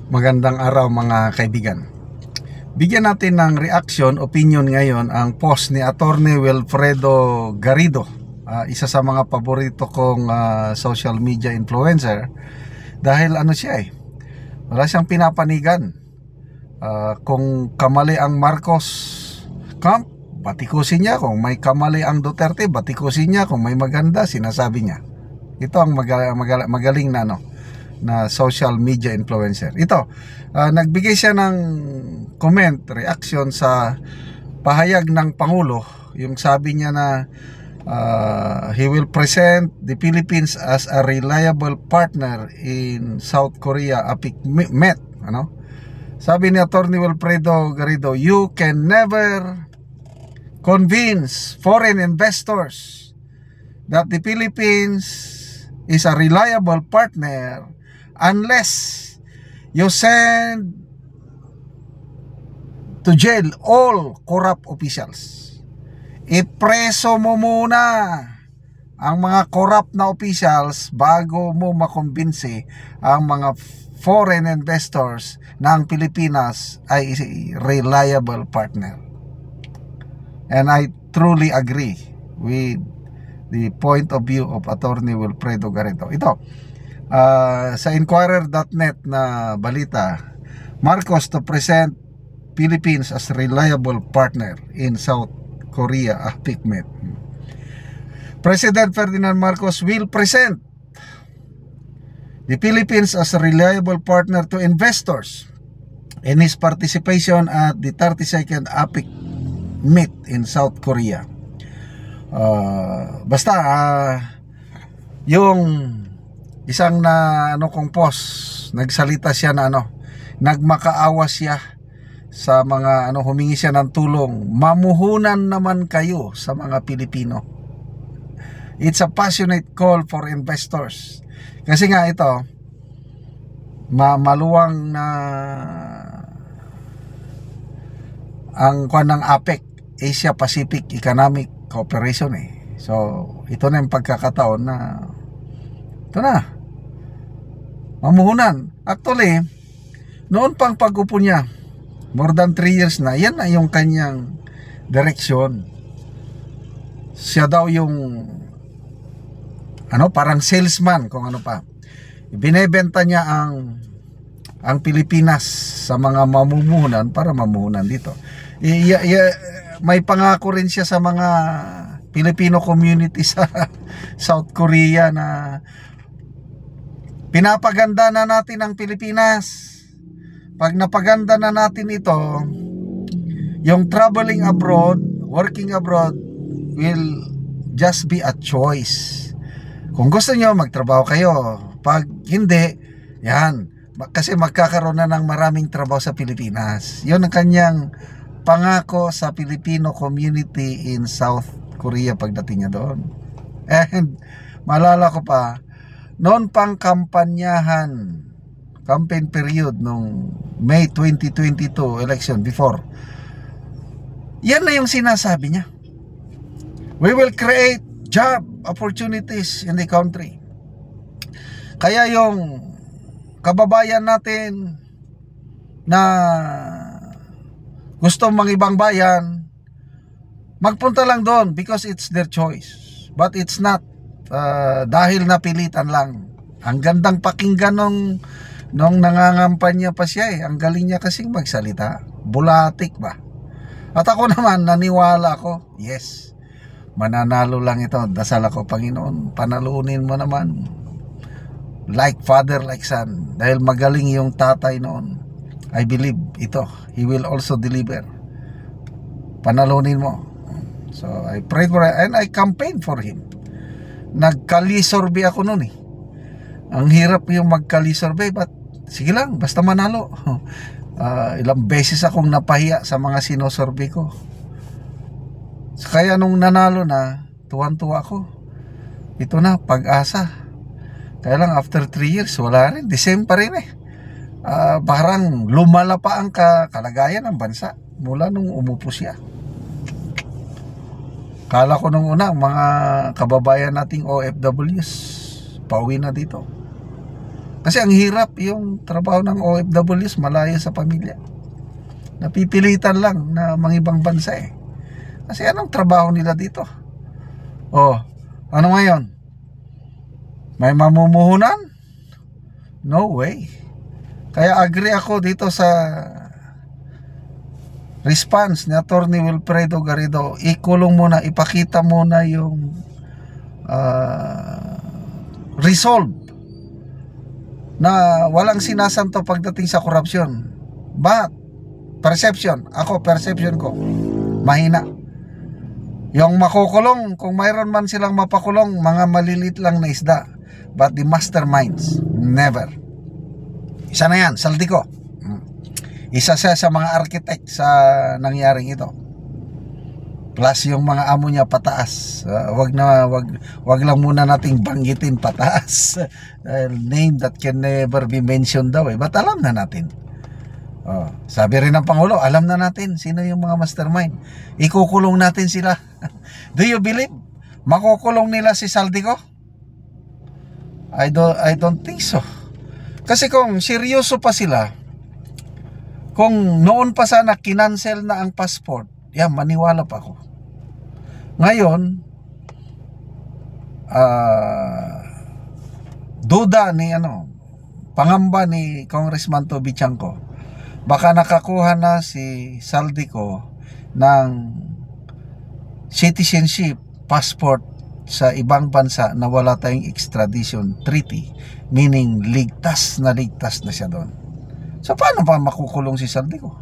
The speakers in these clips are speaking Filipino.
Magandang araw mga kaibigan. Bigyan natin ng reaction, opinion ngayon ang post ni Attorney Wilfredo Garrido, isa sa mga paborito kong social media influencer dahil ano siya wala siyang pinapanigan. Kung kamali ang Marcos camp, batikusin niya. Kung may kamali ang Duterte, batikusin niya. Kung may maganda, sinasabi niya. Ito ang magaling na na social media influencer. Ito, nagbigay siya ng comment, reaction sa pahayag ng Pangulo. Yung sabi niya na he will present the Philippines as a reliable partner in South Korea APEC Met. Sabi ni Attorney Wilfredo Garrido, you can never convince foreign investors that the Philippines is a reliable partner unless you send to jail all corrupt officials. Ipreso mo muna ang mga corrupt na officials bago mo makumbinsi ang mga foreign investors na ang Pilipinas ay reliable partner. And I truly agree with the point of view of Attorney Wilfredo Garrido. Ito, sa Inquirer.net na balita, Marcos to present Philippines as reliable partner in South Korea APEC Met. President Ferdinand Marcos will present the Philippines as a reliable partner to investors in his participation at the 32nd APEC Met in South Korea. Yung isang kong post, nagsalita siya na nagmakaawa siya sa mga humingi siya ng tulong. Mamuhunan naman kayo sa mga Pilipino. It's a passionate call for investors. Kasi nga ito, maluwang na ang kuwan ng APEC, Asia Pacific Economic Cooperation So, ito na yung pagkakataon na ito na mamuhunan. Actually, noon pang pag-upo niya, more than 3 years na, yan na yung kanyang direksyon. Siya daw yung parang salesman, kung ano pa. Binebenta niya ang Pilipinas sa mga mamumuhunan para mamuhunan dito. May pangako rin siya sa mga Filipino community sa South Korea na pinapaganda na natin ang Pilipinas. Pag napaganda na natin ito, yung traveling abroad, working abroad will just be a choice. Kung gusto nyo, magtrabaho kayo. Pag hindi, yan. Kasi magkakaroon na ng maraming trabaho sa Pilipinas. Yun ang kanyang pangako sa Filipino community in South Korea pagdating niya doon. And maalala ko pa, noon pang kampanyahan, campaign period nung May 2022 election before, yan na yung sinasabi niya. We will create job opportunities in the country. Kaya yung kababayan natin na gusto ibang bayan, magpunta lang doon because it's their choice. But it's not dahil napilitan lang. Ang gandang pakinggan nung nangangampanya pa siya Ang galing niya kasing magsalita. Bulatik ba? At ako naman, naniwala ako, yes, mananalo lang ito. Dasal ako, Panginoon, panalunin mo naman. Like father, like son. Dahil magaling yung tatay noon. I believe ito, he will also deliver. Panalunin mo. So I prayed for him and I campaigned for him. Nagkalisorbe ako noon Ang hirap yung magkalisorbe, but sige lang, basta manalo. Ilang beses akong napahiya sa mga sinosorbe ko. Kaya nung nanalo na, tuwan-tuwa ako. Ito na, pag-asa. Kaya lang after 3 years, wala rin. The same pa rin parang lumala pa ang kalagayan ng bansa mula nung umupo siya. Kala ko nung una, mga kababayan nating OFWs, pauwi na dito. Kasi ang hirap yung trabaho ng OFWs, malayo sa pamilya. Napipilitan lang na mangibang bansa eh. Kasi anong trabaho nila dito? Oh, ano ngayon? May mamumuhunan? No way. Kaya agree ako dito sa response ni Attorney Wilfredo Garrido. Ikulong muna, ipakita muna yung resolve na walang sinasanto pagdating sa korupsyon. But perception ko, mahina. Yung makukulong, kung mayroon man silang mapakulong, mga malilit lang na isda. But the masterminds, never. Isa na yan, Saldico. Isa siya sa mga architect sa nangyaring ito. Plus yung mga amo niya pataas. Wag lang muna nating banggitin pataas. Name that can never be mentioned daw eh. But alam na natin. Sabi rin ng Pangulo, alam na natin sino yung mga mastermind. Ikukulong natin sila. Do you believe makukulong nila si Saldico? I don't think so. Kasi kung seryoso pa sila, kung noon pa sana kinancel na ang passport, yan, maniwala pa ako. Ngayon, duda ni pangamba ni Congressman Toby Chanco, baka nakakuha na si Saldico ng citizenship passport sa ibang bansa na wala tayong extradition treaty, meaning ligtas na siya doon. So paano pa makukulong si Saldico?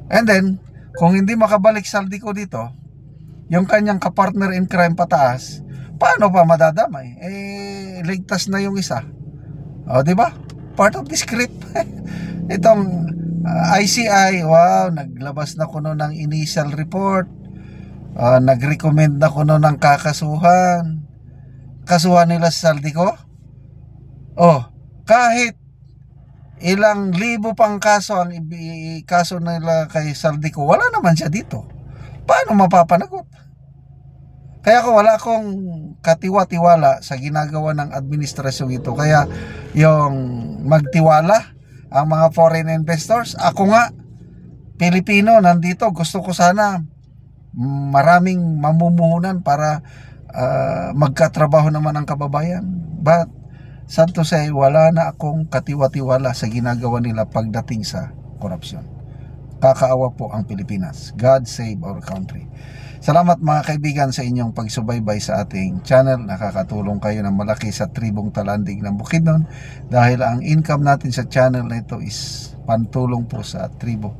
And then, kung hindi makabalik Saldico dito, yung kanyang kapartner in crime pataas, paano pa madadamay? Ligtas na yung isa. Di ba? Part of the script. Itong ICI, wow, naglabas na kuno ng initial report. Nag-recommend na kuno ng kakasuhan. Kasuhan nila sa Saldico. Kahit ilang libo pang kaso ang kaso nila kay Saldico, wala naman siya dito. Paano mapapanagot? Kaya wala akong katiwa-tiwala sa ginagawa ng administrasyon ito. Kaya yung magtiwala ang mga foreign investors, ako nga Pilipino nandito, gusto ko sana maraming mamumuhunan para magkatrabaho naman ang kababayan. But sad to say, wala na akong katiwa-tiwala sa ginagawa nila pagdating sa korupsyon. Kakaawa po ang Pilipinas. God save our country. Salamat mga kaibigan sa inyong pagsubaybay sa ating channel. Nakakatulong kayo ng malaki sa tribong Talandig ng Bukidnon dahil ang income natin sa channel na ito is pantulong po sa tribo.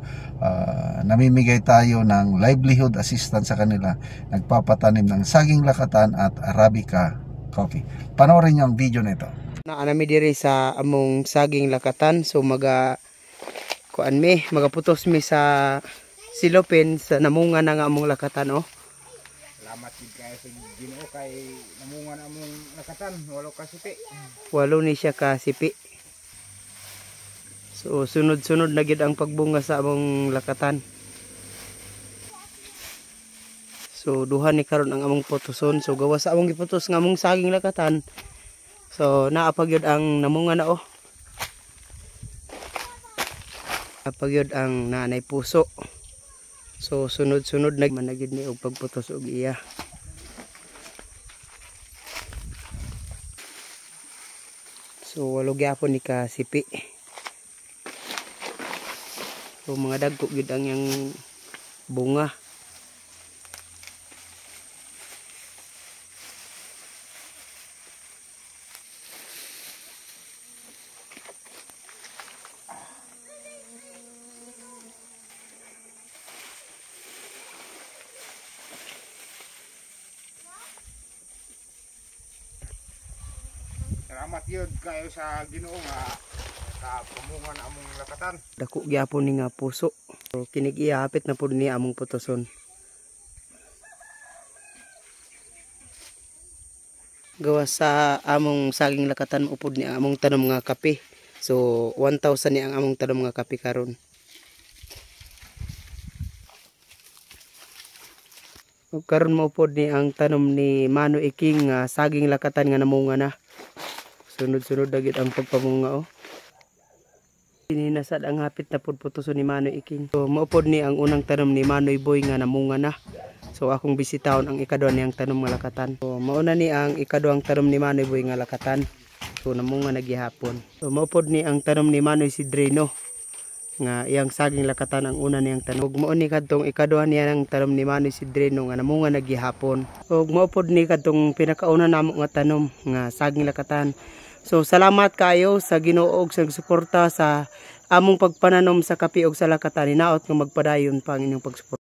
Namimigay tayo ng livelihood assistance sa kanila. Nagpapatanim ng saging lakatan at Arabica coffee. Panoorin niyo ang video nito. Naanami diri sa among saging lakatan, so magaputos mi sa silopin sa namunga na nga among lakatan. Salamat gid kayo sa Ginoo kay namunga na among lakatan, walo ka sipi. Walo ni siya ka sipi. So sunod-sunod na gid ang pagbunga sa among lakatan. So duha ni karon ang among putuson. So gawa sa among giputos nga among saging lakatan. So naapagyod ang namunga na Apagyod ang nanay puso. So sunod-sunod na managid ni og pagputos og iya. So walo gyapon ni ka sipi. So mga dagko gyud ang yang bunga. Salamat yun kayo sa Ginoo nga pamunga na among lakatan. Dako gyapon ni nga puso. So kinig ihapit na pud ni among putuson. Gawa sa among saging lakatan upod ni among tanom nga kape. So 1,000 ni ang among tanom nga kape karon. Ug karon maupod ni ang tanom ni Mano Iking nga saging lakatan nga namunga na. So sunod-sunod dagit ang pagpamunga oh. Sininasad ang hapit na pudputuson ni Manoy Iking. So maupod ni ang unang tanom ni Manoy Boy nga namunga na. So akong bisitahon ang ikaduha niyang tanom nga lakatan. So mauna ni ang ikaduhang tanom ni Manoy Boy nga lakatan. So namunga na gihapon. So maupod ni ang tanom ni Manoy si Dreno nga iyang saging lakatan ang una niyang tanom. Ug mao ni kadtong ikaduha niya ng tanom ni Manoy si Dreno nga namunga na gihapon. Ug maupod ni kadtong pinakauna namo nga tanom nga saging lakatan. So salamat kayo sa Ginoo ug sa suporta sa among pagpananom sa kape ug sa lakatan. Hinaot nga magpadayon pa ang inyong pagsuporta.